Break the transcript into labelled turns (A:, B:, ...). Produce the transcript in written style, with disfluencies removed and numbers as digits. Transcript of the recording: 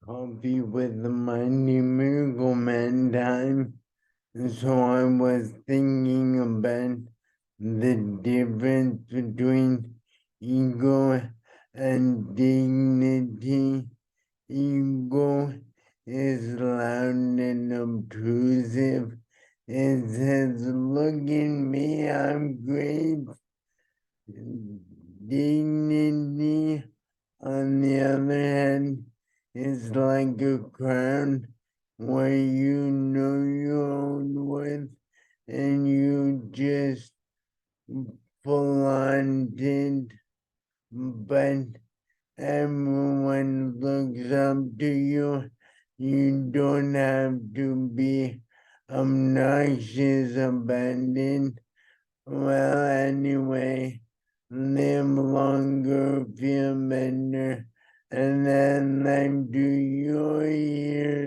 A: coffee with the Mighty Miracleman time. So I was thinking about the difference between ego and dignity. Ego is loud and obtrusive. It says, look at me, I'm great. Dignity, on the other hand, is like a crown where you know your own worth and you just flaunt it, but everyone looks up to you. You don't have to be obnoxious about it. Well, anyway, live longer, feel better, and then life to your ears.